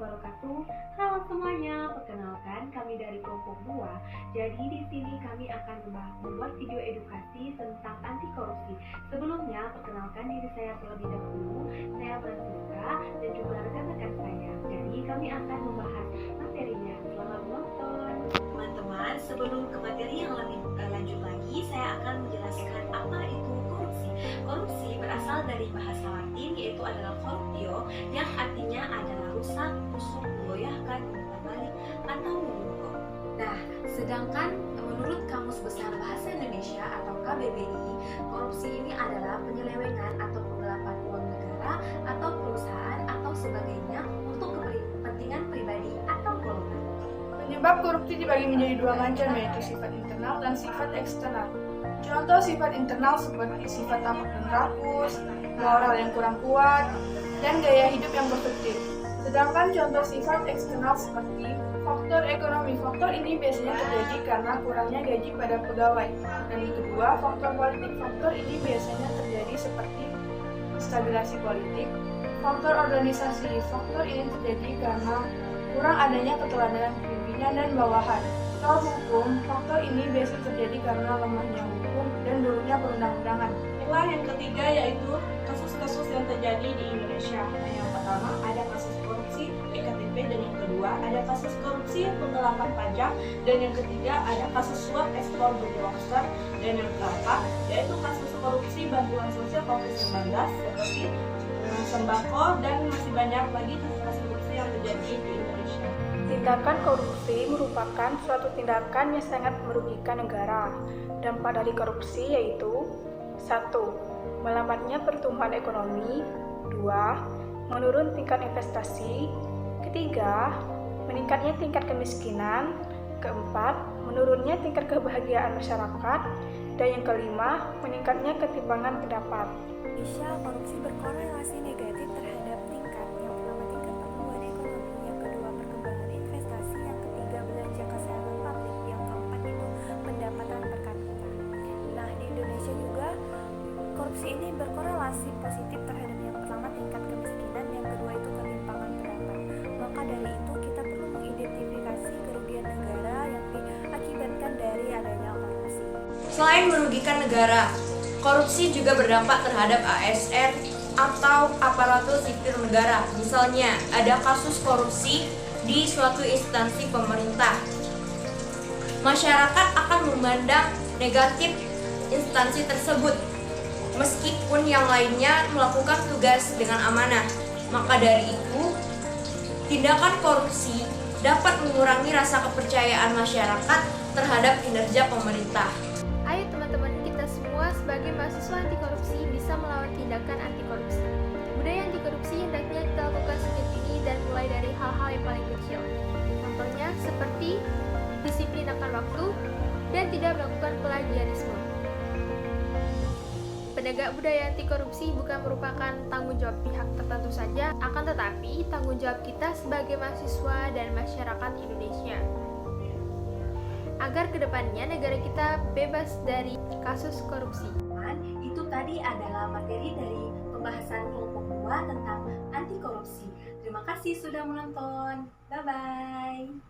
wabarakatuh. Halo semuanya, perkenalkan kami dari kelompok 2. Jadi di sini kami akan membuat video edukasi tentang anti korupsi. Sebelumnya, perkenalkan diri saya terlebih dahulu. Saya Francisca dan juga rekan-rekan saya. Jadi kami akan membahas materinya. Selamat menonton. Teman-teman, sebelum ke materi yang lebih lanjut lagi, saya akan menjelaskan apa itu korupsi. Korupsi berasal dari bahasa Latin yaitu adalah corruptio yang artinya adalah rusak, busuk, menggoyahkan, memutar-balik, atau memukul. Nah, sedangkan menurut Kamus Besar Bahasa Indonesia atau KBBI, korupsi ini adalah penyelewengan atau penggelapan uang negara atau perusahaan atau sebagainya untuk kepentingan pribadi atau golongan. Penyebab korupsi dibagi menjadi dua macam, yaitu sifat internal dan sifat eksternal. Contoh sifat internal seperti sifat tamak dan rakus, moral yang kurang kuat, dan gaya hidup yang berpikir. Sedangkan contoh sifat eksternal seperti faktor ekonomi. Faktor ini biasanya terjadi karena kurangnya gaji pada pegawai. Dan kedua, faktor politik. Faktor ini biasanya terjadi seperti stabilisasi politik. Faktor organisasi. Faktor ini terjadi karena kurang adanya keteladanan pimpinan dan bawahan. Faktor hukum. Faktor ini biasanya terjadi karena lemahnya hukum dan buruknya perundang-undangan. Yang ketiga yaitu kasus-kasus yang terjadi di Indonesia. Yang pertama ada kasus korupsi EKTP, dan yang kedua ada kasus korupsi penggelapan pajak, dan yang ketiga ada kasus suap ekspor benih lobster, dan yang keempat yaitu kasus korupsi bantuan sosial COVID-19 seperti sembako, dan masih banyak lagi kasus korupsi yang terjadi di Indonesia. Tindakan korupsi merupakan suatu tindakan yang sangat merugikan negara. Dampak dari korupsi yaitu 1. Melambatnya pertumbuhan ekonomi. 2. Menurun tingkat investasi. 3. Meningkatnya tingkat kemiskinan. 4. Menurunnya tingkat kebahagiaan masyarakat. Dan yang kelima, meningkatnya ketimpangan pendapat. Indonesia, korupsi berkorelasi negatif terhadap tingkat. Yang pertama, tingkat pertumbuhan ekonomi. Yang kedua, perkembangan investasi. Yang ketiga, belanja kesehatan publik. Yang keempat itu pendapatan per kapita. Nah, di Indonesia juga korupsi ini berkorelasi positif terhadap yang pertama tingkat kemiskinan, yang kedua itu ketimpangan pendapat. Maka dari itu kita perlu mengidentifikasi kerugian negara yang diakibatkan dari adanya korupsi. Selain merugikan negara, korupsi juga berdampak terhadap ASN atau aparatur sipil negara. Misalnya, ada kasus korupsi di suatu instansi pemerintah. Masyarakat akan memandang negatif instansi tersebut, meskipun yang lainnya melakukan tugas dengan amanah. Maka dari itu, tindakan korupsi dapat mengurangi rasa kepercayaan masyarakat terhadap kinerja pemerintah. Ayo teman-teman, kita semua sebagai mahasiswa anti korupsi bisa melawan tindakan anti korupsi. Budaya anti korupsi hendaknya kita lakukan sejak dini dan mulai dari hal-hal yang paling kecil. Contohnya seperti disiplin akan waktu dan tidak melakukan plagiarisme. Penegak budaya anti korupsi bukan merupakan tanggung jawab pihak tertentu saja, akan tetapi tanggung jawab kita sebagai mahasiswa dan masyarakat Indonesia. Agar kedepannya negara kita bebas dari kasus korupsi. Itu tadi adalah materi dari pembahasan kelompok 2 tentang anti korupsi. Terima kasih sudah menonton. Bye-bye.